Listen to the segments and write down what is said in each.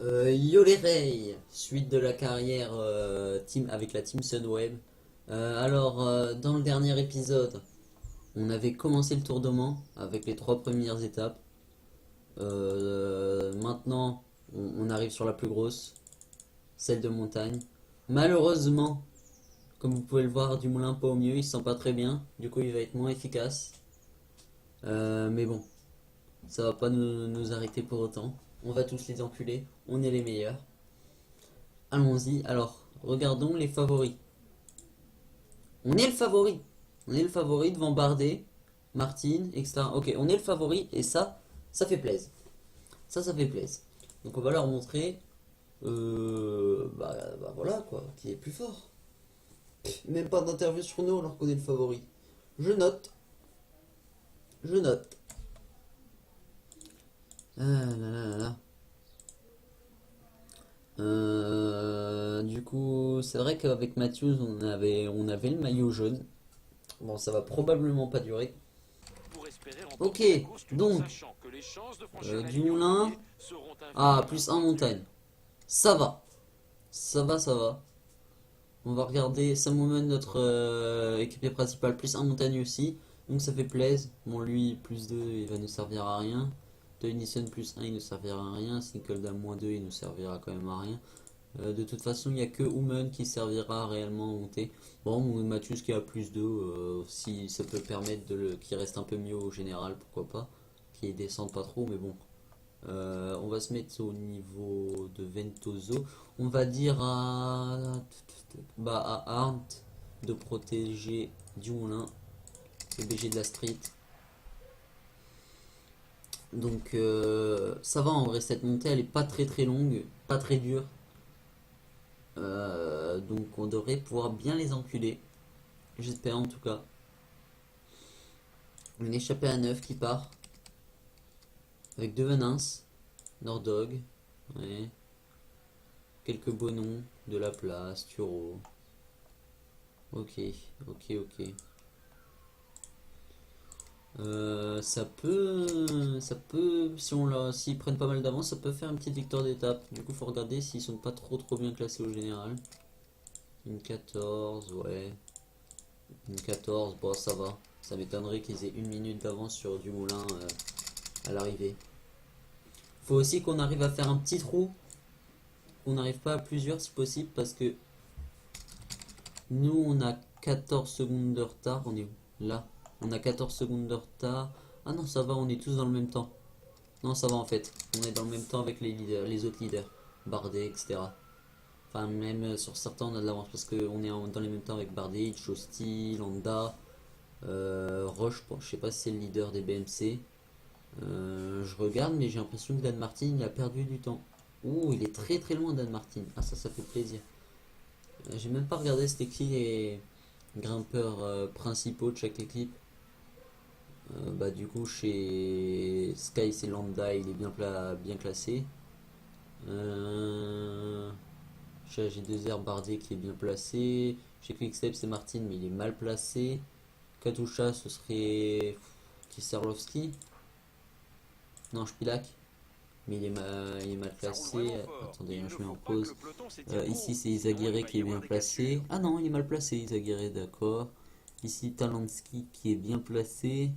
Yo les Ray, suite de la carrière team avec la team Sunweb. Dans le dernier épisode, on avait commencé le tour d'Oman avec les trois premières étapes. Maintenant, on arrive sur la plus grosse, celle de montagne. Malheureusement, comme vous pouvez le voir, Dumoulin pas au mieux, il se sent pas très bien. Du coup, il va être moins efficace. Mais bon, ça va pas nous arrêter pour autant. On va tous les enculer, on est les meilleurs. Allons-y. Alors, regardons les favoris. On est le favori. On est le favori devant Bardet, Martin, etc. Ok, on est le favori et ça fait plaisir. Ça fait plaisir. Donc on va leur montrer, voilà quoi, qui est plus fort. Même pas d'interview sur nous alors qu'on est le favori. Je note. Je note. Ah là là là là. Du coup, c'est vrai qu'avec Matthews, on avait le maillot jaune. Bon, ça va probablement pas durer. Ok, donc, Dumoulin. Ah, plus un montagne. Ça va. Ça va, ça va. On va regarder Sam Moment, notre équipier principal, plus un montagne aussi. Donc ça fait plaisir. Bon, lui, plus 2 il va nous servir à rien. Tennyson plus un il nous servira à rien. Sinkeldam moins 2 il nous servira quand même à rien. De toute façon, il n'y a que Human qui servira réellement à monter. Bon, Matthews qui a plus 2 si ça peut permettre qu'il reste un peu mieux au général, pourquoi pas. Qu'il descende pas trop, mais bon. On va se mettre au niveau de Ventoso. On va dire à Arndt de protéger Dumoulin, le BG de la street. Donc ça va en vrai, cette montée elle est pas très très longue, pas très dure. Donc on devrait pouvoir bien les enculer. J'espère en tout cas. Une échappée à 9 qui part. Avec deux Venins. Nordog. Ouais. Quelques beaux noms. De la place. Turo. Ok. Ok. Ok. S'ils prennent pas mal d'avance, ça peut faire une petite victoire d'étape. Du coup, faut regarder s'ils sont pas trop bien classés au général. Une 14, ouais. Une 14, bon, ça va. Ça m'étonnerait qu'ils aient une minute d'avance sur Dumoulin à l'arrivée. Faut aussi qu'on arrive à faire un petit trou. Qu'on n'arrive pas à plusieurs si possible parce que nous on a 14 secondes de retard. On est où? Là. On a 14 secondes de retard. Ah non, ça va, on est tous dans le même temps. Non, ça va en fait. On est dans le même temps avec les leaders, les autres leaders. Bardet, etc. Enfin, même sur certains, on a de l'avance parce qu'on est dans les mêmes temps avec Bardet, Chosti, Landa, Roche. Bon, je sais pas si c'est le leader des BMC. Je regarde, mais j'ai l'impression que Dan Martin il a perdu du temps. Ouh, il est très très loin, Dan Martin. Ah, ça fait plaisir. J'ai même pas regardé c'était qui les grimpeurs principaux de chaque équipe. Du coup, chez Sky, c'est Landa, il est bien classé. Chez AG2R, Bardet qui est bien placé. Chez Quickstep, c'est Martin, mais il est mal placé. Katusha, ce serait Kisarlovski. Non, Spilak. Mais il est mal placé. Attendez, je mets en pause. Ici, c'est Izaguirre qui est bien placé. Ah non, il est mal placé, Izaguirre, d'accord. Ici, Talansky qui est bien placé.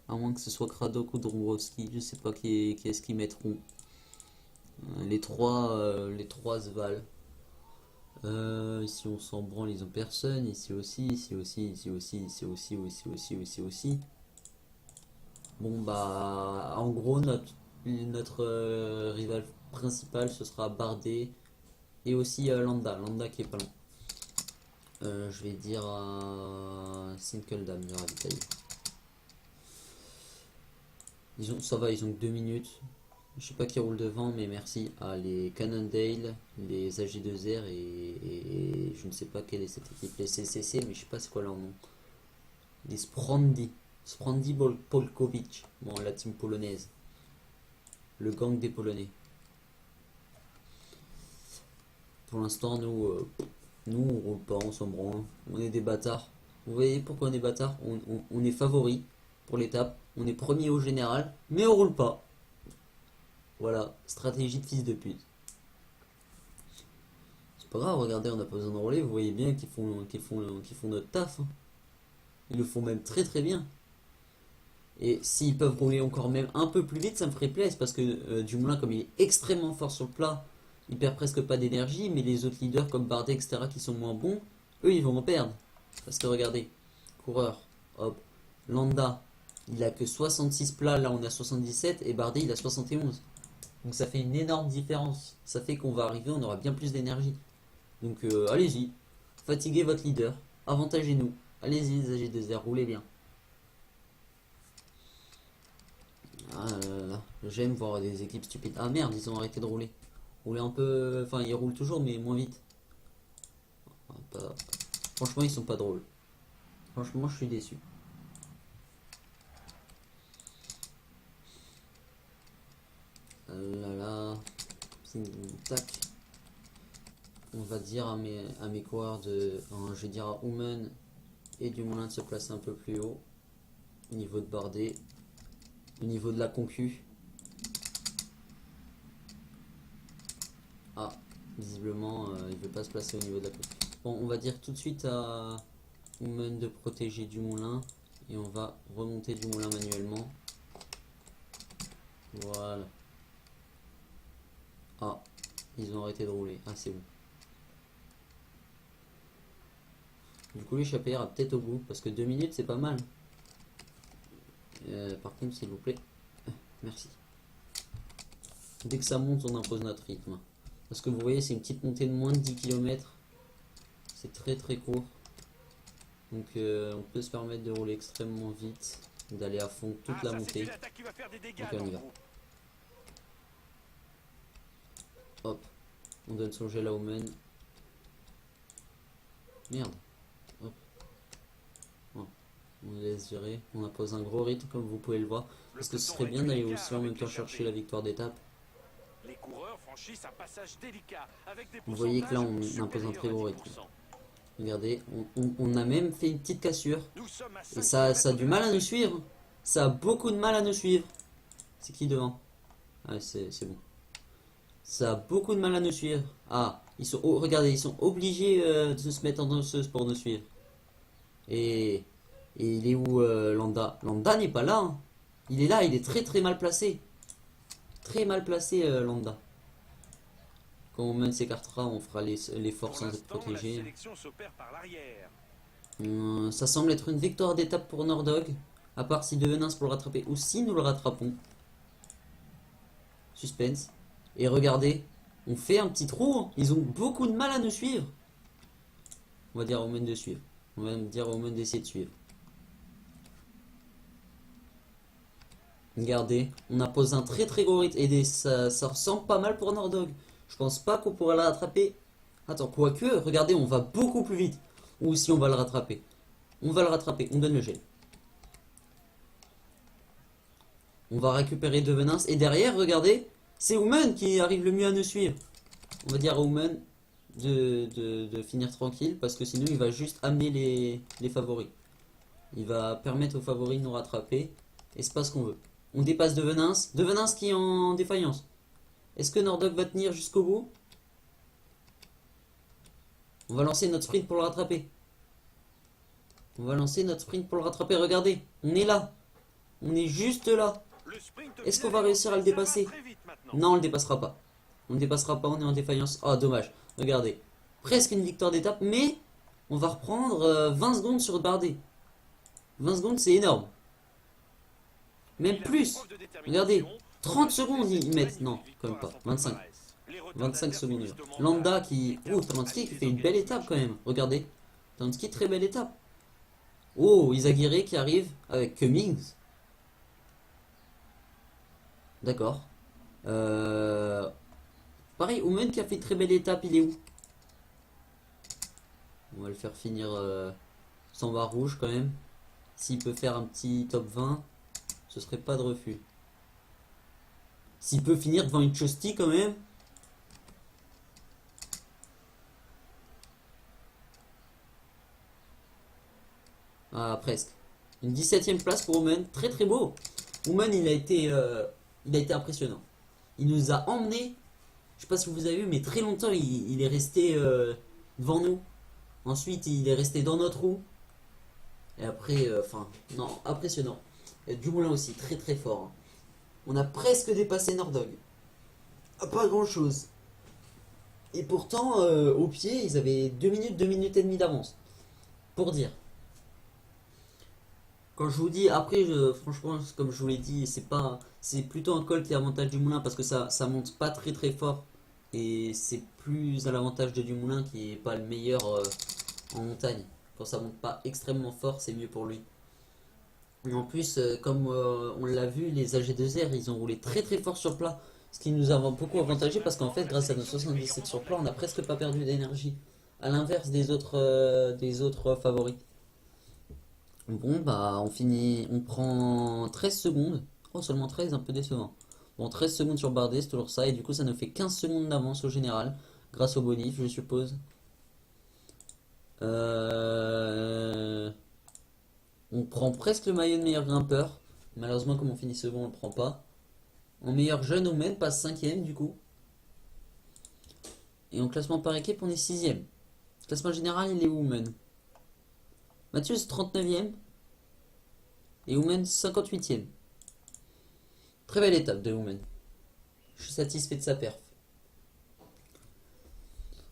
À moins que ce soit Kradok ou Dromowski. Je sais pas qui est-ce qu'ils mettront. Les trois se valent. Ici, on s'en branle, ils ont personne. Ici aussi, ici aussi, ici aussi, ici aussi, ici aussi, ici aussi. Bon, bah, en gros, notre rival principal, ce sera Bardet et aussi Landa. Landa qui est pas loin. Je vais dire Sinkeldam de ravitailler. Ça va, ils ont que 2 minutes. Je sais pas qui roule devant, mais merci à les Cannondale, les AG2R et je ne sais pas quelle est cette équipe, les CCC, mais je sais pas c'est quoi leur nom. Les Sprandi. Sprandi Polkovic. Bon, la team polonaise. Le gang des Polonais. Pour l'instant, nous on roule pas, on s'en branle. On est des bâtards. Vous voyez pourquoi on est bâtards? On est favori pour l'étape. On est premier au général, mais on roule pas. Voilà, stratégie de fils de pute. pas grave, regardez, on n'a pas besoin de rouler, vous voyez bien qu'ils font notre taf, hein. Ils le font même très très bien. Et s'ils peuvent rouler encore même un peu plus vite, ça me ferait plaisir, parce que Dumoulin, comme il est extrêmement fort sur le plat, il perd presque pas d'énergie, mais les autres leaders comme Bardet, etc., qui sont moins bons, eux, ils vont en perdre. Parce que regardez, coureur, hop, Landa, il a que 66 plats, là on a 77, et Bardet, il a 71. Donc ça fait une énorme différence. Ça fait qu'on va arriver, on aura bien plus d'énergie. Donc allez-y, fatiguez votre leader, avantagez-nous. Allez-y les AG2R, roulez bien. Ah là là, j'aime voir des équipes stupides. Ah merde, ils ont arrêté de rouler. Rouler un peu... Enfin, ils roulent toujours, mais moins vite. Franchement, ils sont pas drôles. Franchement, je suis déçu. Là là... Tac. On va dire à mes coureurs de... je vais dire à Oumen et Dumoulin de se placer un peu plus haut. Au niveau de Bardet. Au niveau de la concu. Ah, visiblement, il veut pas se placer au niveau de la concu. Bon, on va dire tout de suite à Oumen de protéger Dumoulin. Et on va remonter Dumoulin manuellement. Voilà. Ah, ils ont arrêté de rouler. Ah, c'est bon. Du coup, l'échappée ira peut-être au bout. Parce que 2 minutes, c'est pas mal. Par contre, s'il vous plaît. Merci. Dès que ça monte, on impose notre rythme. Parce que vous voyez, c'est une petite montée de moins de 10 km. C'est très très court. Donc on peut se permettre de rouler extrêmement vite. D'aller à fond toute la montée. Donc on y va. Hop. On donne son gel à Oumen. Merde. Hop. Oh. On laisse gérer. On impose un gros rythme comme vous pouvez le voir. Parce que ce serait bien d'aller aussi en même temps chercher la victoire d'étape. Les coureurs franchissent un passage délicat avec des vous voyez que là on impose un très gros rythme. Regardez, on a même fait une petite cassure. Et ça a du mal à nous suivre. Ça a beaucoup de mal à nous suivre. C'est qui devant? Ah, c'est bon. Ça a beaucoup de mal à nous suivre. Ah, ils sont, regardez, ils sont obligés de se mettre en danseuse pour nous suivre. Et il est où Landa? Landa n'est pas là, hein. Il est là, il est très très mal placé. Très mal placé Landa. Quand Oumen s'écartera, on fera l'effort sans être protégé. Ça semble être une victoire d'étape pour Nordog. À part si Devenins pour le rattraper ou si nous le rattrapons. Suspense. Et regardez, on fait un petit trou, hein. Ils ont beaucoup de mal à nous suivre. On va dire à Oumen de suivre. On va dire à Oumen d'essayer de suivre. Regardez, on impose un très très gros rythme. Et ça ressemble pas mal pour Nordog. Je pense pas qu'on pourra la rattraper. Attends, quoique, regardez, on va beaucoup plus vite. Ou si on va le rattraper. On va le rattraper, on donne le gel. On va récupérer Devenins. Et derrière, regardez, c'est Oumen qui arrive le mieux à nous suivre. On va dire à Oumen de finir tranquille. Parce que sinon, il va juste amener les favoris. Il va permettre aux favoris de nous rattraper. Et c'est pas ce qu'on veut. On dépasse Devenins. Devenins qui est en défaillance. Est-ce que Nordog va tenir jusqu'au bout? On va lancer notre sprint pour le rattraper. On va lancer notre sprint pour le rattraper. Regardez, on est là. On est juste là. Est-ce qu'on va réussir à le dépasser? Non, on le dépassera pas. On ne dépassera pas, on est en défaillance. Oh, dommage. Regardez. Presque une victoire d'étape, mais on va reprendre 20 secondes sur Bardet. 20 secondes, c'est énorme. Même plus. Regardez. 30 secondes ils mettent. Non, quand même pas. 25. 25 secondes. Landa qui... Oh, Tamanski qui fait une belle étape quand même. Regardez. Tamanski, très belle étape. Oh, Izagirre qui arrive avec Cummings. D'accord. Pareil, Oumen qui a fait une très belle étape, il est où? On va le faire finir sans barre rouge quand même. S'il peut faire un petit top 20, ce serait pas de refus. S'il peut finir devant une Chosti quand même. Ah, presque. Une 17ème place pour Oumen. Très très beau. Oumen, il a été impressionnant. Il nous a emmené Je sais pas si vous avez vu, mais très longtemps, il est resté devant nous. Ensuite, il est resté dans notre roue. Et après, enfin, non, impressionnant. Et Dumoulin aussi, très très fort, hein. On a presque dépassé Nordog. Ah, pas grand chose. Et pourtant, au pied, ils avaient 2 minutes et demie d'avance. Pour dire. Quand je vous dis, après, franchement, comme je vous l'ai dit, c'est plutôt un col qui est avantage du Moulin parce que ça monte pas très très fort. Et c'est plus à l'avantage de Dumoulin qui est pas le meilleur en montagne. Quand ça monte pas extrêmement fort, c'est mieux pour lui. Et en plus, comme on l'a vu, les AG2R, ils ont roulé très très fort sur plat. Ce qui nous a beaucoup avantagé parce qu'en fait, grâce à nos 77 sur plat, on n'a presque pas perdu d'énergie. À l'inverse des autres favoris. Bon, bah, on finit, on prend 13 secondes. Oh, seulement 13, un peu décevant. Bon, 13 secondes sur Bardet, c'est toujours ça. Et du coup, ça nous fait 15 secondes d'avance au général. Grâce au bonif, je suppose. Euh, On prend presque le maillot de meilleur grimpeur. Malheureusement, comme on finit second, on le prend pas. En meilleur jeune, Omen passe 5ème du coup. Et en classement par équipe, on est 6ème. Classement général, il est Omen. Mathieu, 39ème. Et Omen, 58ème. Très belle étape de Omen. Je suis satisfait de sa perf.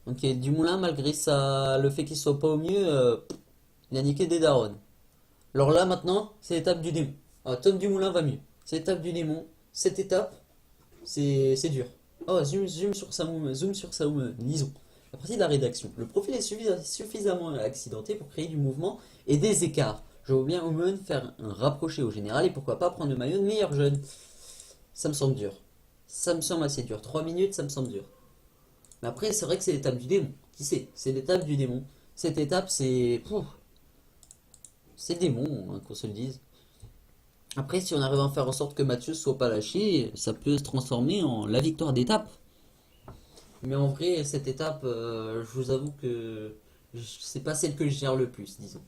Ok, Dumoulin, malgré le fait qu'il soit pas au mieux, il a niqué des darons. Alors là, maintenant, c'est l'étape du démon. Ah, Tom Dumoulin va mieux. C'est l'étape du démon. Cette étape, c'est dur. Oh, zoom sur Saoum, lisons. La partie de la rédaction. Le profil est suffisamment accidenté pour créer du mouvement et des écarts. Je vois bien Omen faire un rapproché au général et pourquoi pas prendre le maillot de meilleur jeune. Ça me semble dur. Ça me semble assez dur. 3 minutes, ça me semble dur. Mais après, c'est vrai que c'est l'étape du démon. Qui sait? C'est l'étape du démon. Cette étape, c'est... C'est démon, hein, qu'on se le dise. Après, si on arrive à faire en sorte que Mathieu soit pas lâché, ça peut se transformer en la victoire d'étape. Mais en vrai, cette étape, je vous avoue que c'est pas celle que je gère le plus, disons.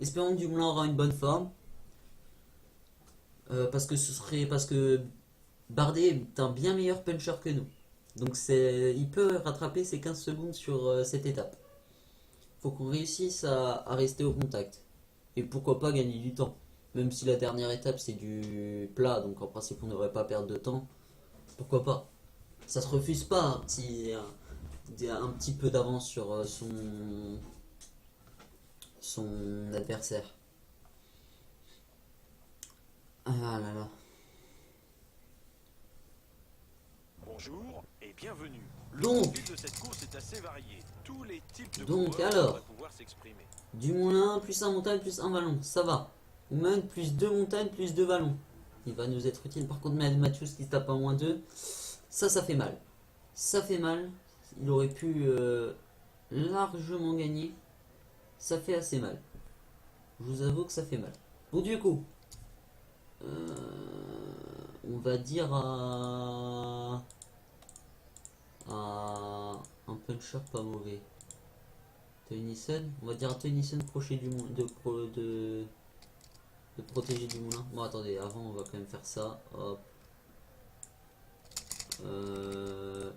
Espérons que Dumoulin aura une bonne forme. Parce que Bardet est un bien meilleur puncher que nous. Donc il peut rattraper ses 15 secondes sur cette étape. Faut qu'on réussisse à rester au contact. Et pourquoi pas gagner du temps. Même si la dernière étape c'est du plat, donc en principe on ne devrait pas perdre de temps. Pourquoi pas? Ça se refuse pas un petit peu d'avance sur son adversaire. Ah là là. Bonjour et bienvenue. Le Donc, profil de cette course est assez varié. Tous les types de donc coureurs alors, devraient pouvoir s'exprimer. Dumoulin plus un montagne plus un vallon, ça va. Oumen plus 2 montagnes plus 2 vallons. Il va nous être utile. Par contre, Mathieu qui se tape à moins 2, ça fait mal. Ça fait mal. Il aurait pu largement gagner. Ça fait assez mal. Je vous avoue que ça fait mal. Bon, du coup, on va dire à un puncher pas mauvais. Tennyson, on va dire à Tennyson de protéger du moulin. Bon, attendez, avant on va quand même faire ça. Hop.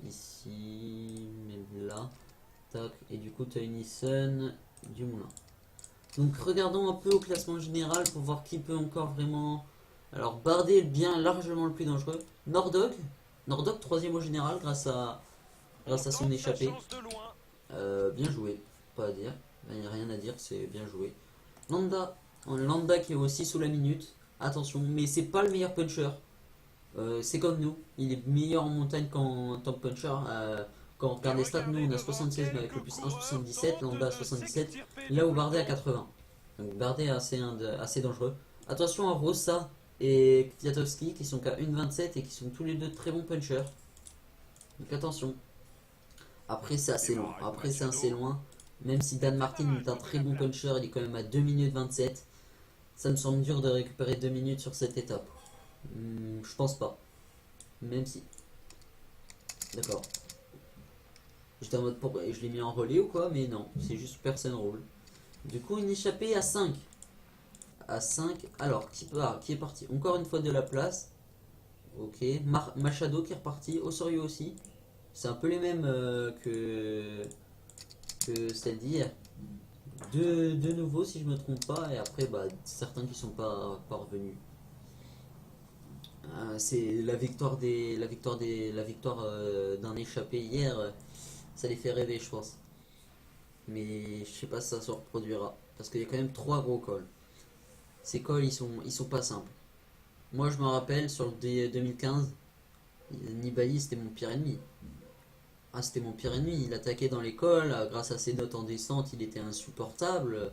Ici, même là. Tac. Et du coup, Tennyson du moulin. Donc, regardons un peu au classement général pour voir qui peut encore vraiment. Alors, Bardet est bien largement le plus dangereux. Nordog, 3ème au général grâce à son échappée. Bien joué, pas à dire. Il n'y a rien à dire, c'est bien joué. Landa qui est aussi sous la minute. Attention, mais c'est pas le meilleur puncher. C'est comme nous, il est meilleur en montagne qu'en tant que puncher. Quand on regarde les stats, nous on a 76 mais avec le plus 1,77, Landa a 77, là où Bardet a 80. Donc Bardet est assez dangereux. Attention à Rossa et Kwiatkowski qui sont qu'à 1,27 et qui sont tous les deux très bons punchers. Donc attention. Après c'est assez loin. Même si Dan Martin est un très bon puncher, il est quand même à 2 minutes 27. Ça me semble dur de récupérer 2 minutes sur cette étape. Je pense pas. Même si. D'accord. J'étais en mode pourquoi je l'ai mis en relais ou quoi, mais non, c'est juste personne roule. Du coup, une échappée à 5. À 5. Alors, qui est parti? Encore une fois de la place. Ok. Machado qui est reparti. Osorio aussi. C'est un peu les mêmes que celle d'hier. Deux nouveaux si je me trompe pas, et après bah, certains qui sont pas parvenus. C'est la victoire d'un échappé hier, ça les fait rêver je pense. Mais je sais pas si ça se reproduira. Parce qu'il y a quand même trois gros calls. Ces calls ils sont pas simples. Moi je me rappelle sur le 2015, Nibali c'était mon pire ennemi. Ah, c'était mon pire ennemi, il attaquait dans l'école, grâce à ses notes en descente, il était insupportable.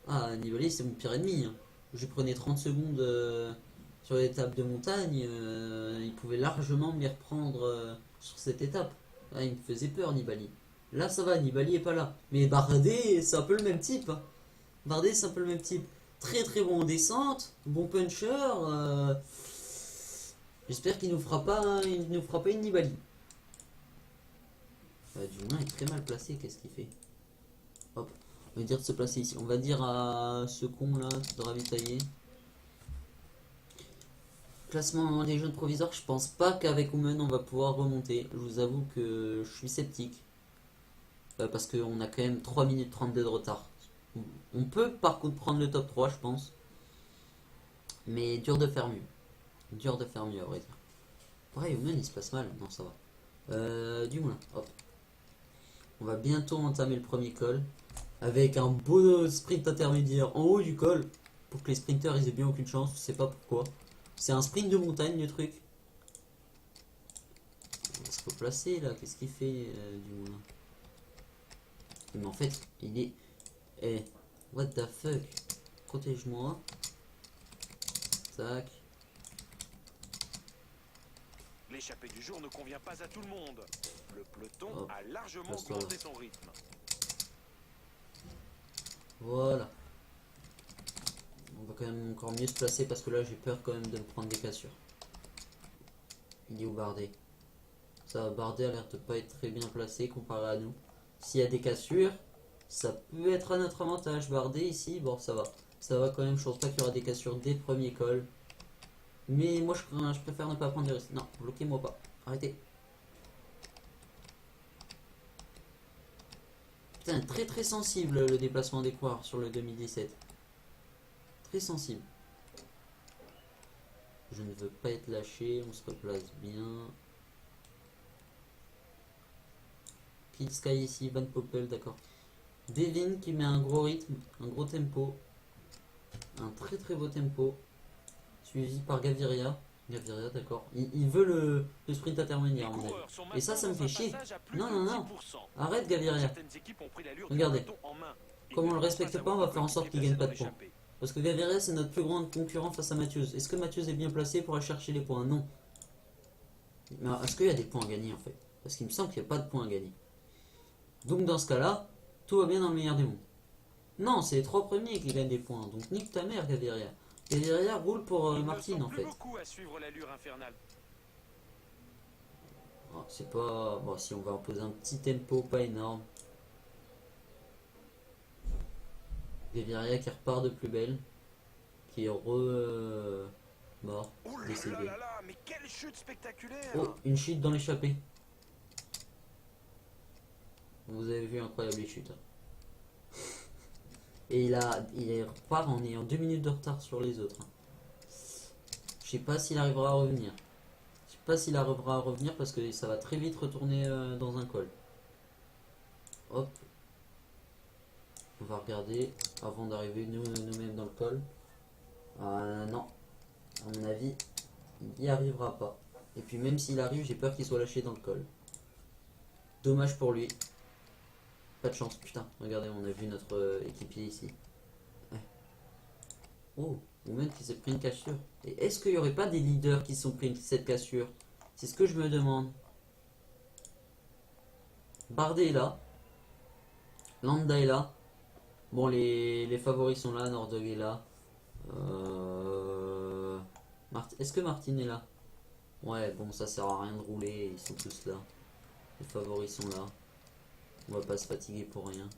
Ah, Nibali, c'est mon pire ennemi, hein. Je lui prenais 30 secondes sur l'étape de montagne, il pouvait largement me les reprendre sur cette étape. Ah, il me faisait peur, Nibali. Là, ça va, Nibali est pas là. Mais Bardet, c'est un peu le même type, hein. Bardet, c'est un peu le même type. Très très bon en descente, bon puncher. J'espère qu'il nous fera pas une Nibali. Dumoulin est très mal placé, qu'est-ce qu'il fait? Hop, on va dire de se placer ici. On va dire à ce con là de ravitailler. Classement des jeunes provisoires, je pense pas qu'avec Omen on va pouvoir remonter. Je vous avoue que je suis sceptique. Parce qu'on a quand même 3 minutes 32 de retard. On peut par contre prendre le top 3, je pense. Mais dur de faire mieux. Dur de faire mieux, à vrai dire. Pareil, Omen il se passe mal. Non, ça va. Dumoulin, hop. On va bientôt entamer le premier col. Avec un beau sprint intermédiaire en haut du col. Pour que les sprinters ils aient bien aucune chance. Je sais pas pourquoi. C'est un sprint de montagne le truc. On va se replacer là. Qu'est-ce qu'il fait Dumoulin? Mais en fait, il est. Eh, what the fuck? Protège-moi. Tac. L'échappée du jour ne convient pas à tout le monde. Le peloton Hop, a largement passe-toi augmenté là. son rythme. Voilà. On va quand même encore mieux se placer parce que là j'ai peur quand même de me prendre des cassures. Il est où Bardet? Ça, Bardet a l'air de pas être très bien placé comparé à nous. S'il y a des cassures, ça peut être à notre avantage. Bardet ici, bon ça va. Ça va quand même, je pense pas qu'il y aura des cassures dès le premier col. Mais moi je préfère ne pas prendre des risques. Non, bloquez-moi pas. Arrêtez. Putain, très très sensible le déplacement des coureurs sur le 2017. Très sensible. Je ne veux pas être lâché, on se replace bien. Kill Sky ici, Van Poppel, d'accord. Devin qui met un gros rythme, un gros tempo. Un très très beau tempo. Suivi par Gaviria. Gaviria, d'accord. Il veut le sprint intermédiaire, à mon avis. Et ça me fait chier. Non, non, non. Arrête, Gaviria. Regardez. Comme on le respecte pas, on va faire en sorte qu'il gagne pas de points. Parce que Gaviria, c'est notre plus grand concurrent face à Mathieu. Est-ce que Mathieu est bien placé pour aller chercher les points? Non. Mais est-ce qu'il y a des points à gagner en fait? Parce qu'il me semble qu'il n'y a pas de points à gagner. Donc dans ce cas-là, tout va bien dans le meilleur des mondes. Non, c'est les trois premiers qui gagnent des points. Donc nique ta mère, Gaviria. Gaviria roule pour Martin en fait. Oh, c'est pas... Bon, si on va imposer un petit tempo, pas énorme. Gaviria qui repart de plus belle. Qui est mort, décédé. Mais quelle chute spectaculaire! Oh, une chute dans l'échappée. Vous avez vu, incroyable les chutes. Et il repart en ayant 2 minutes de retard sur les autres. Je sais pas s'il arrivera à revenir. Je sais pas s'il arrivera à revenir parce que ça va très vite retourner dans un col. Hop. On va regarder avant d'arriver nous-mêmes dans le col. Non. À mon avis, il n'y arrivera pas. Et puis même s'il arrive, j'ai peur qu'il soit lâché dans le col. Dommage pour lui. Pas de chance, putain. Regardez, on a vu notre équipier ici. Ouais. Oh, ou même qui s'est pris une cassure. Et est-ce qu'il n'y aurait pas des leaders qui se sont pris cette cassure? C'est ce que je me demande. Bardet est là. Landa est là. Bon, les favoris sont là. Nordog est là. Est-ce que Martin est là? Ouais, bon, ça sert à rien de rouler. Ils sont tous là. Les favoris sont là. On va pas se fatiguer pour rien.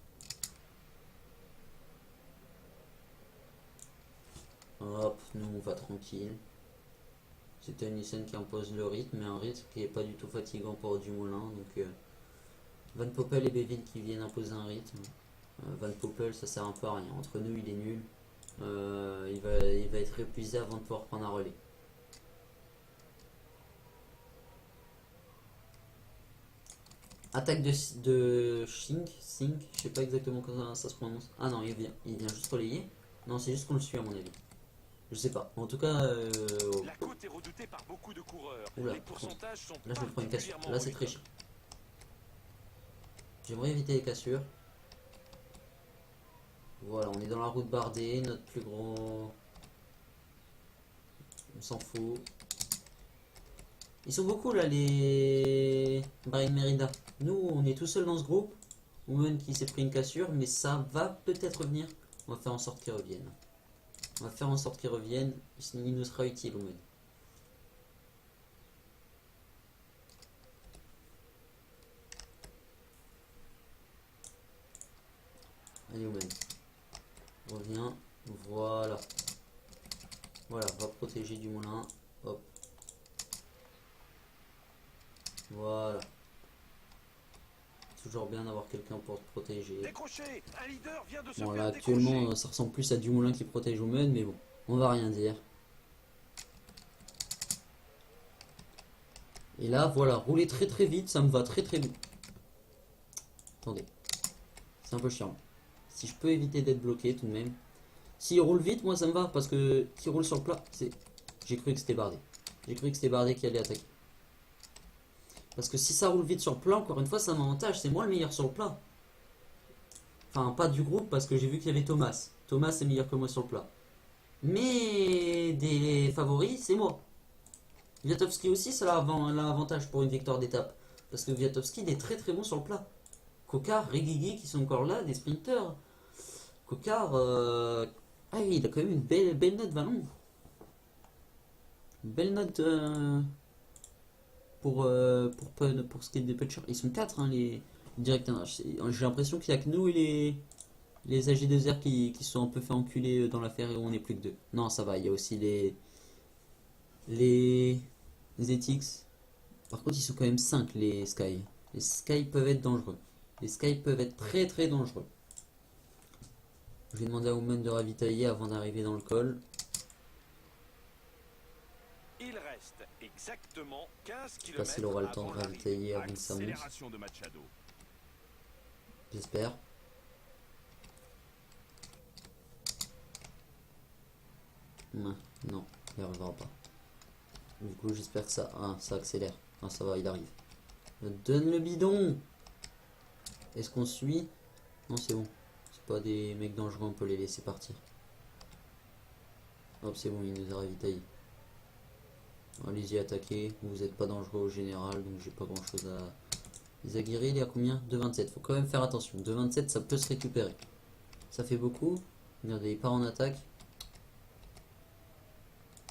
Hop, nous on va tranquille. C'est Tennyson qui impose le rythme, mais un rythme qui est pas du tout fatigant pour Dumoulin. Donc Van Poppel et Bevin qui viennent imposer un rythme. Van Poppel, ça sert un peu à rien. Entre nous, il est nul. Il va être épuisé avant de pouvoir prendre un relais. Attaque de Sink, je sais pas exactement comment ça se prononce. Ah non, il vient juste relayer. Non, c'est juste qu'on le suit à mon avis. Je sais pas. En tout cas, La côte est redoutée par beaucoup de coureurs. Oula, Les pourcentages sont là je me prends une cassure. particulièrement Là c'est très rudes. chiant. J'aimerais éviter les cassures. Voilà, on est dans la route bardée, notre plus gros. On s'en fout. Ils sont beaucoup là, les Bahreïn Merida. Nous, on est tout seul dans ce groupe. Omen qui s'est pris une cassure, mais ça va peut-être revenir. On va faire en sorte qu'il revienne. On va faire en sorte qu'il revienne. Il nous sera utile, Omen. Allez, Omen. Reviens. Voilà. Voilà, on va protéger du moulin. Hop. Voilà. Toujours bien d'avoir quelqu'un pour te protéger. Décroché. Un leader vient de se Bon faire là décrocher. actuellement ça ressemble plus à Dumoulin qui protège Omen, mais bon, on va rien dire. Et là voilà, rouler très très vite, ça me va très très vite. Attendez, c'est un peu chiant. Si je peux éviter d'être bloqué tout de même. S'il roule vite, moi ça me va, parce que qui roule sur le plat, c'est... J'ai cru que c'était Bardet. J'ai cru que c'était Bardet qui allait attaquer. Parce que si ça roule vite sur le plat, encore une fois, c'est un avantage, c'est moi le meilleur sur le plat. Enfin, pas du groupe, parce que j'ai vu qu'il y avait Thomas. Thomas est meilleur que moi sur le plat. Mais des favoris, c'est moi. Viatowski aussi, ça a l'avantage pour une victoire d'étape. Parce que Viatowski, il est très très bon sur le plat. Kokar, Regigi qui sont encore là, des sprinters. Kokar, ah oui, il a quand même une belle note ballon. Une belle note pour ce qui est des Putcher. Ils sont 4 hein, les directeurs. J'ai l'impression qu'il n'y a que nous et les AG2R qui se sont un peu fait enculer dans l'affaire et où on est plus que 2. Non, ça va, il y a aussi les Ethics. Par contre, ils sont quand même 5 les Sky. Les Sky peuvent être dangereux. Les Sky peuvent être très très dangereux. Je vais demander à Woman de ravitailler avant d'arriver dans le col. Il reste exactement 15 Je sais pas km s'il aura le temps de ravitailler avant que ça monte. Accélération de Machado. J'espère. Non, il n'y arrivera pas. Du coup, j'espère que ça accélère. Ah, ça va, il arrive. Donne le bidon. Est-ce qu'on suit? Non, c'est bon. C'est pas des mecs dangereux, on peut les laisser partir. Hop, c'est bon, il nous a ravitaillé. Allez-y, attaquez. Vous n'êtes pas dangereux au général, donc j'ai pas grand chose à... Izaguirre, il est à combien? 2,27. Faut quand même faire attention. 2,27, ça peut se récupérer. Ça fait beaucoup. Regardez, il part en attaque.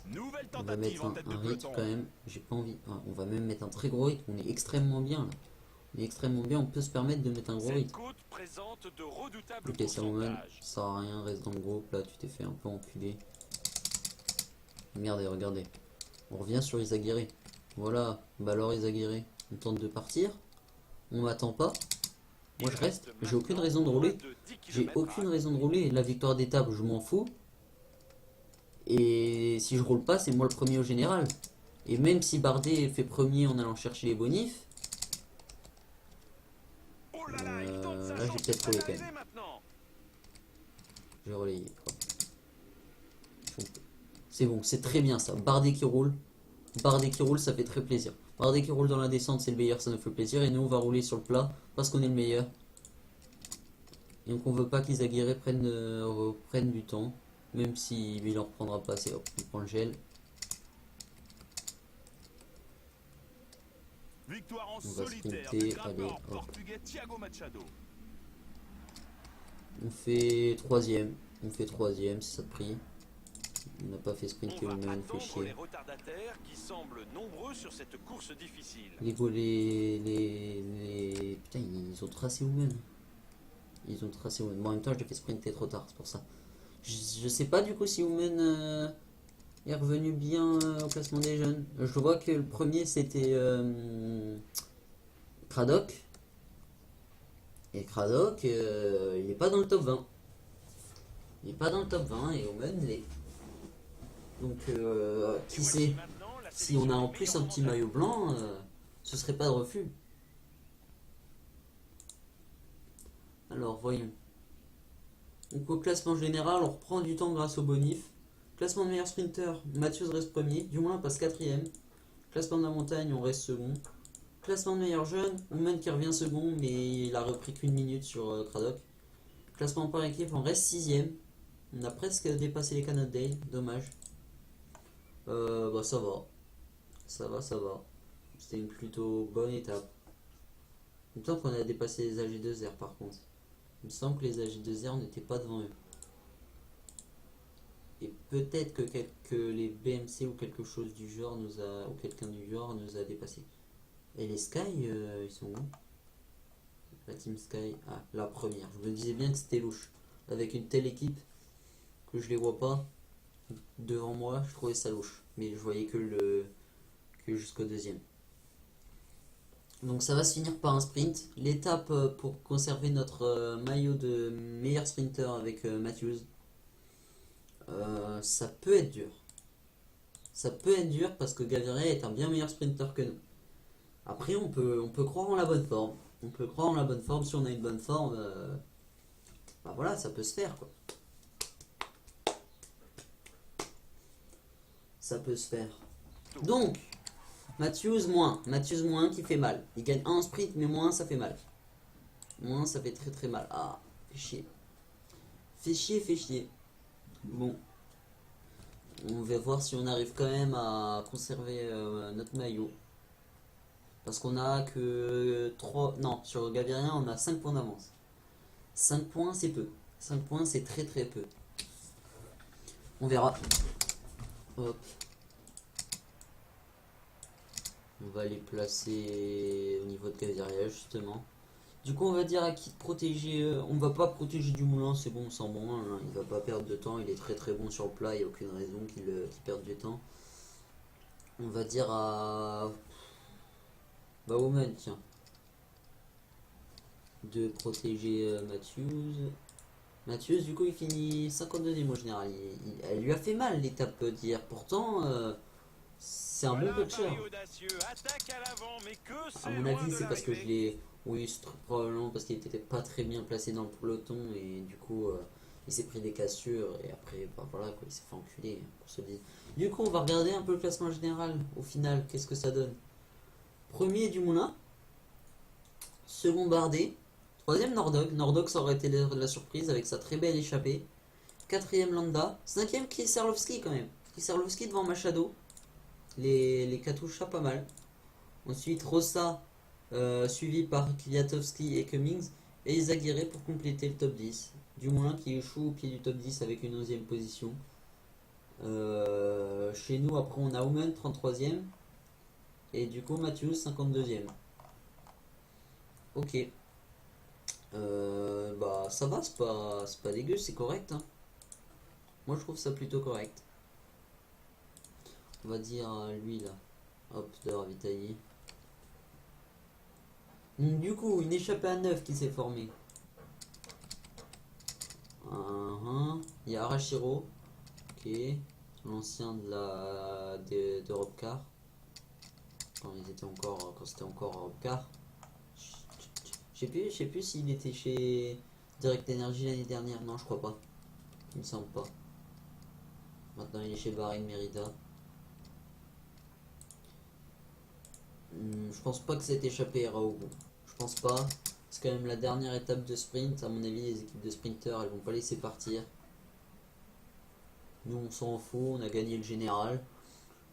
Nouvelle On va tentative mettre en tête de un rythme peloton. quand même. J'ai pas envie. Ah, on va même mettre un très gros rythme. On est extrêmement bien là. On est extrêmement bien. On peut se permettre de mettre un gros Cette rythme. côte présente de redoutables Ok, ça m'emmène. pourcentages. Ça sert à rien. Reste dans le groupe. Là, tu t'es fait un peu enculer. Regardez, regardez. On revient sur Izaguirre. Voilà. Bah alors, Izaguirre. On tente de partir. On m'attend pas. Moi, je reste. J'ai aucune raison de rouler. J'ai aucune raison de rouler. La victoire d'étape, je m'en fous. Et si je roule pas, c'est moi le premier au général. Et même si Bardet fait premier en allant chercher les bonifs, Oh là là, il tente sa là j'ai chance peut-être de roulé quand pénaliser même. maintenant. J'ai relayé. C'est bon, c'est très bien ça. Bardet qui roule. Bardet qui roule, ça fait très plaisir. Bardet qui roule dans la descente, c'est le meilleur, ça nous fait plaisir. Et nous, on va rouler sur le plat parce qu'on est le meilleur. Et donc on veut pas qu'Izaguirre prenne du temps. Même s'il il en reprendra pas assez. Hop, on prend le gel. Victoire en On va solitaire sprinter, du grimpeur allez, hop. portugais Thiago Machado. On fait troisième. On fait troisième si ça te prie. On n'a pas fait sprinter On va Omen, fait attendre les chier. retardataires qui semblent nombreux sur cette course difficile. Putain, ils ont tracé Omen. Ils ont tracé Omen. Bon, en même temps, je l'ai fait sprinter trop tard, c'est pour ça. Je sais pas du coup si Omen est revenu bien au classement des jeunes. Je vois que le premier c'était Cradoc. Et Cradoc, il n'est pas dans le top 20. Il n'est pas dans le top 20 et Omen l'est. Donc, qui sait, si on a en plus un petit maillot blanc, ce serait pas de refus. Alors, voyons. Donc, au classement général, on reprend du temps grâce au bonif. Classement de meilleur sprinter, Matthews reste premier, du moins passe quatrième. Classement de la montagne, on reste second. Classement de meilleur jeune, Omen qui revient second, mais il a repris qu'une minute sur Cradoc. Classement par équipe, on reste sixième. On a presque dépassé les Cannondale, dommage. Bah ça va. Ça va, ça va. C'était une plutôt bonne étape. Il me semble qu'on a dépassé les AG2R par contre. Il me semble que les AG2R n'étaient pas devant eux. Et peut-être que les BMC ou quelque chose du genre nous a. Ou quelqu'un du genre nous a dépassé. Et les Sky, ils sont où? La Team Sky. Ah, la première. Je me disais bien que c'était louche. Avec une telle équipe que je les vois pas devant moi, je trouvais ça louche. Mais je voyais que jusqu'au deuxième. Donc ça va se finir par un sprint. L'étape pour conserver notre maillot de meilleur sprinter avec Matthews. Ça peut être dur. Ça peut être dur parce que Gaviria est un bien meilleur sprinter que nous. Après on peut croire en la bonne forme. On peut croire en la bonne forme. Si on a une bonne forme, bah voilà, ça peut se faire quoi. Ça peut se faire. Donc, Matthews moins qui fait mal. Il gagne un sprint, mais moins ça fait mal. Moins ça fait très très mal. Ah, fait chier. Fait chier, fait chier. Bon. On va voir si on arrive quand même à conserver notre maillot. Parce qu'on a que 3. Non, sur Gaviria, on a 5 points d'avance. 5 points, c'est peu. 5 points, c'est très très peu. On verra. Hop. On va les placer au niveau de Gaviria justement. Du coup on va dire à qui de protéger. On va pas protéger du moulin, c'est bon, sans bon. Hein, il va pas perdre de temps, il est très très bon sur le plat, il n'y a aucune raison qu'il perde du temps. On va dire à. Bah Omen, tiens. De protéger Matthews. Matthews du coup il finit 52e au général. Elle lui a fait mal l'étape d'hier. Pourtant c'est un bon coacher. À mon avis, c'est parce que je l'ai. Oui, c'est probablement parce qu'il était pas très bien placé dans le peloton et du coup, il s'est pris des cassures et après, bah voilà quoi, il s'est fait enculer pour se dire. Du coup, on va regarder un peu le classement général. Au final, qu'est-ce que ça donne? Premier Dumoulin, second Bardet, troisième Nordog. Nordog, ça aurait été la surprise avec sa très belle échappée. Quatrième Landa, cinquième Kieserlovski quand même. Kieserlovski devant Machado. Les Katusha pas mal. Ensuite Rossa, suivi par Kwiatkowski et Cummings. Et Izaguirre pour compléter le top 10. Dumoulin qui échoue au pied du top 10 avec une 11e position. Chez nous, après, on a Omen 33e. Et du coup, Matthews 52e. Ok. Bah, ça va, c'est pas dégueu, c'est correct. Hein. Moi, je trouve ça plutôt correct. On va dire lui là. Hop, de ravitailler. Du coup, une échappée à 9 qui s'est formée. Il y a Arashiro. Ok. L'ancien d'Europe Car. Quand c'était encore Europe Car. Je sais plus s'il était chez Direct Energy l'année dernière. Non, je crois pas. Il me semble pas. Maintenant, il est chez Bahrain Merida. Je pense pas que cette échappée ira au bout. Je pense pas. C'est quand même la dernière étape de sprint. À mon avis, les équipes de sprinters, elles vont pas laisser partir. Nous, on s'en fout. On a gagné le général.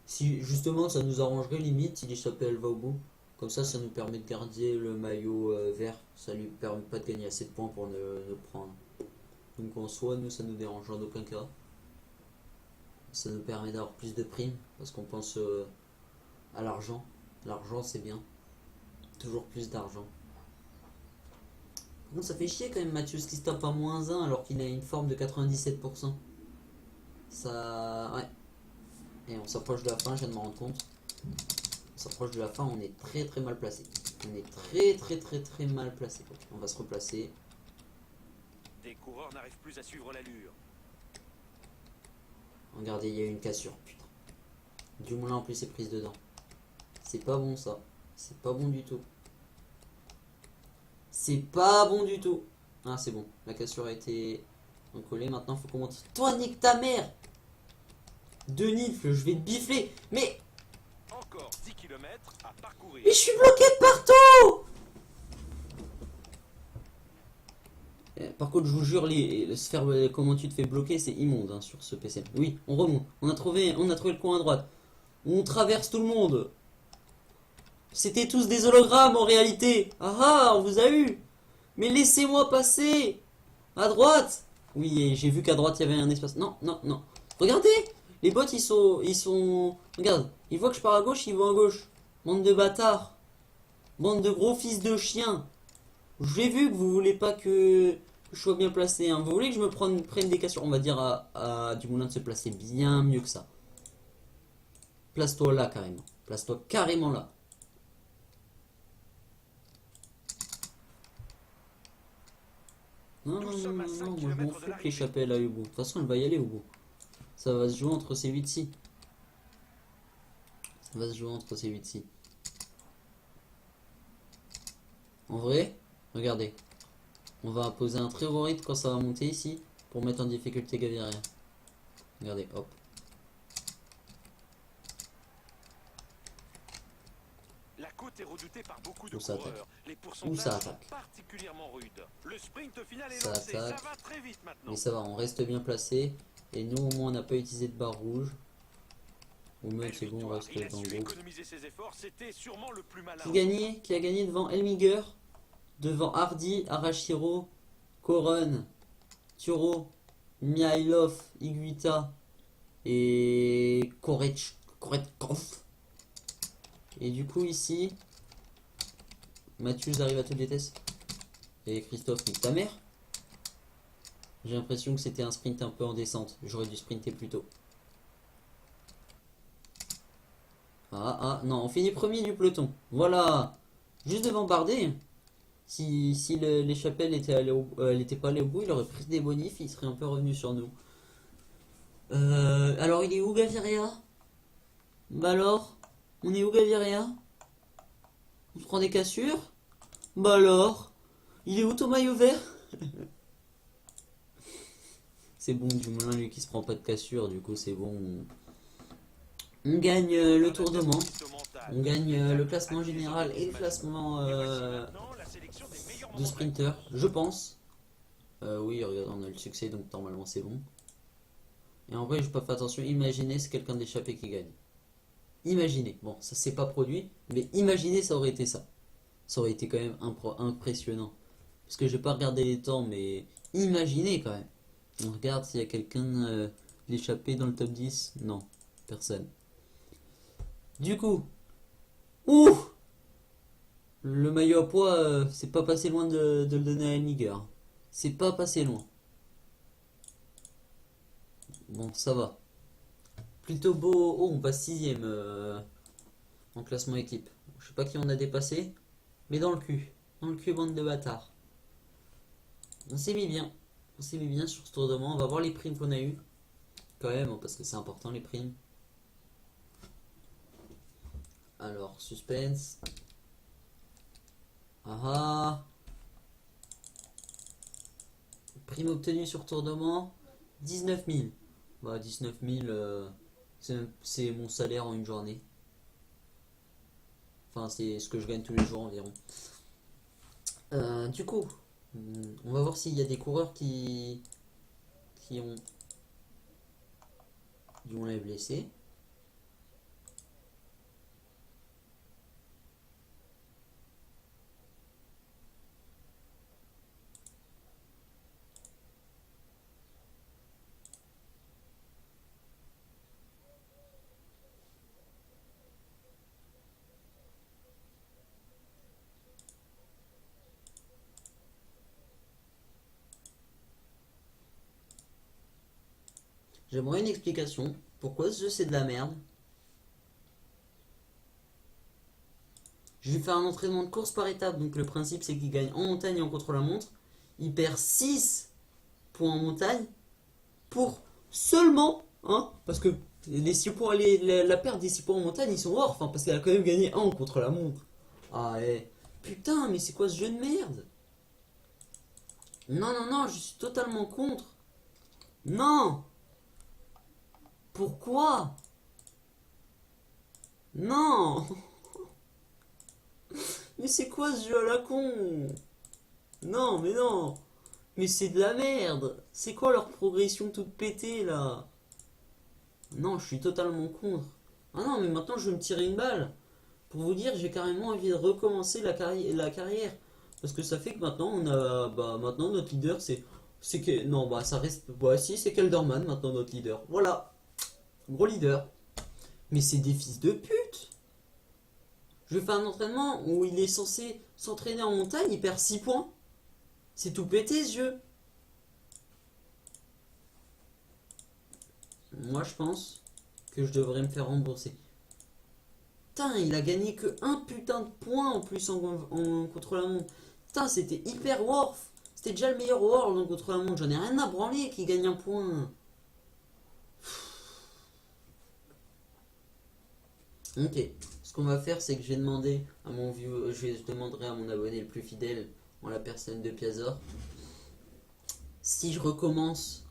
Si justement, ça nous arrangerait limite si l'échappée elle va au bout. Comme ça nous permet de garder le maillot vert. Ça lui permet pas de gagner assez de points pour le prendre. Donc en soi, nous, ça nous dérange en aucun cas. Ça nous permet d'avoir plus de primes parce qu'on pense à l'argent. L'argent, c'est bien. Toujours plus d'argent. Bon, ça fait chier quand même Mathieu qui se tape à -1 alors qu'il a une forme de 97%. Ça. Ouais. Et on s'approche de la fin, je viens de me rendre compte. On s'approche de la fin, on est très très mal placé. On est très mal placé. On va se replacer. Des coureurs n'arrivent plus à suivre l'allure. Regardez, il y a eu une cassure, putain. Dumoulin en plus est prise dedans. C'est pas bon ça. C'est pas bon du tout. C'est pas bon du tout. Ah c'est bon, la cassure a été recollée. Maintenant faut qu'on monte. Toi nique ta mère. Deux nifles, je vais te bifler. Mais Encore 10 km à parcourir. je suis bloqué de partout. Par contre, je vous jure, les sphères, comment tu te fais bloquer, c'est immonde hein, sur ce PC. Oui, on remonte. On a trouvé le coin à droite. On traverse tout le monde. C'était tous des hologrammes en réalité. Ah ah, on vous a eu. Mais laissez-moi passer. À droite. Oui, j'ai vu qu'à droite il y avait un espace. Non, non, non. Regardez, les bots ils sont. Regarde, ils voient que je pars à gauche, ils vont à gauche. Bande de bâtards. Bande de gros fils de chiens. J'ai vu que vous voulez pas que je sois bien placé. Hein. Vous voulez que je me prenne des cassures. On va dire à Dumoulin de se placer bien mieux que ça. Place-toi là carrément. Place-toi carrément là. Non, non, non, non, non, moi je m'en fous que l'échappée elle aille au bout. De toute façon, elle va y aller au bout. Ça va se jouer entre ces 8-ci. Ça va se jouer entre ces 8-ci. En vrai, regardez. On va poser un très haut rythme quand ça va monter ici. Pour mettre en difficulté Gaviria. Regardez, hop. La côte est redoutée par beaucoup de Où ça coureurs. attaque. Les Où ça pourcentages sont attaque. particulièrement rudes. Le sprint final est Ça lancé. Ça attaque. va très vite maintenant. Mais ça va, on reste bien placé. Et nous au moins on n'a pas utilisé de barre rouge. Ou même Belle c'est bon, on victoire. reste Il a dans le su groupe. économiser ses efforts. C'était sûrement le plus malin. Qui a gagné devant Elmiger, devant Hardy, Arashiro, Koren, Turo, Mihailov, Iguita et Koretkov. Et du coup ici, Mathieu arrive à toute vitesse. Et Christophe nique ta mère. J'ai l'impression que c'était un sprint un peu en descente. J'aurais dû sprinter plus tôt. Ah, non, on finit premier du peloton. Voilà. Juste devant Bardet. Si les chapelles étaient elle était pas allée au bout, il aurait pris des bonifs, il serait un peu revenu sur nous. Alors, il est où Gaviria? Bah alors, on est où Gaviria? On se prend des cassures? Bah alors, il est où ton maillot vert? C'est bon, Dumoulin, lui qui se prend pas de cassure, du coup c'est bon. On gagne le tour de Mans. On gagne le classement général et le classement de sprinter, je pense. Oui, regarde, on a le succès, donc normalement c'est bon. Et en vrai, je peux pas faire attention. Imaginez, c'est quelqu'un d'échappé qui gagne. Imaginez. Bon, ça s'est pas produit, mais imaginez, ça aurait été ça. Ça aurait été quand même impressionnant. Parce que j'ai pas regardé les temps, mais imaginez quand même. On regarde s'il y a quelqu'un d'échappé dans le top 10. Non, personne. Du coup, ouh, le maillot à poids, c'est pas passé loin de le donner à Elmiger. C'est pas passé loin. Bon, ça va. Plutôt beau. Oh, on passe 6ème en classement équipe. Je sais pas qui on a dépassé, mais dans le cul. Dans le cul, bande de bâtards. On s'est mis bien. On s'est mis bien sur ce tour de Mans. On va voir les primes qu'on a eu. Quand même, hein, parce que c'est important les primes. Alors, suspense. Ah ah. Prime obtenue sur tour de Mans, 19 000. Bah, 19 000, c'est mon salaire en une journée. Enfin, c'est ce que je gagne tous les jours environ. Du coup, on va voir s'il y a des coureurs qui ont les blessés. J'aimerais une explication Pourquoi ce jeu c'est de la merde? Je vais faire un entraînement de course par étape. Donc le principe c'est qu'il gagne en montagne et en contre-la-montre. Il perd 6 points en montagne pour seulement, hein, parce que les 6 points, la perte des 6 points en montagne, ils sont hors, enfin, parce qu'elle a quand même gagné un contre la montre. Ah, putain, mais c'est quoi ce jeu de merde? Non, non, non, je suis totalement contre. Non. Pourquoi? Non. Mais c'est quoi ce jeu à la con? Non, mais non. Mais c'est de la merde. C'est quoi leur progression toute pétée là? Non, je suis totalement contre. Ah non, mais maintenant je vais me tirer une balle. Pour vous dire, j'ai carrément envie de recommencer la carrière. Parce que ça fait que maintenant, on a. Bah, maintenant, notre leader, c'est. C'est que. Non, bah, ça reste. Bah, si, c'est Kelderman, maintenant, notre leader. Voilà. Gros leader. Mais c'est des fils de pute. Je vais faire un entraînement où il est censé s'entraîner en montagne, il perd 6 points. C'est tout pété, ce jeu. Moi, je pense que je devrais me faire rembourser. Putain, il a gagné que un putain de point en plus en contre-la-montre. Putain, c'était hyper worth. C'était déjà le meilleur world en contre-la-montre. J'en ai rien à branler qui gagne un point. Ok, ce qu'on va faire, c'est que je vais demander à mon view, je demanderai à mon abonné le plus fidèle, en la personne de Piazor, si je recommence,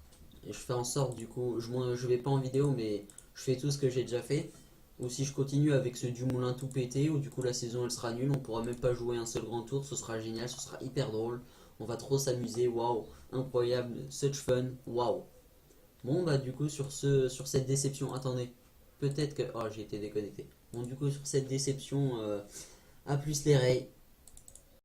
et je fais en sorte du coup, je vais pas en vidéo, mais je fais tout ce que j'ai déjà fait, ou si je continue avec ce Dumoulin tout pété, ou du coup la saison elle sera nulle, on pourra même pas jouer un seul grand tour, ce sera génial, ce sera hyper drôle, on va trop s'amuser, waouh, incroyable, such fun, waouh. Bon bah du coup sur cette déception, attendez, peut-être que, oh j'ai été déconnecté. Bon du coup sur cette déception, à plus les rays.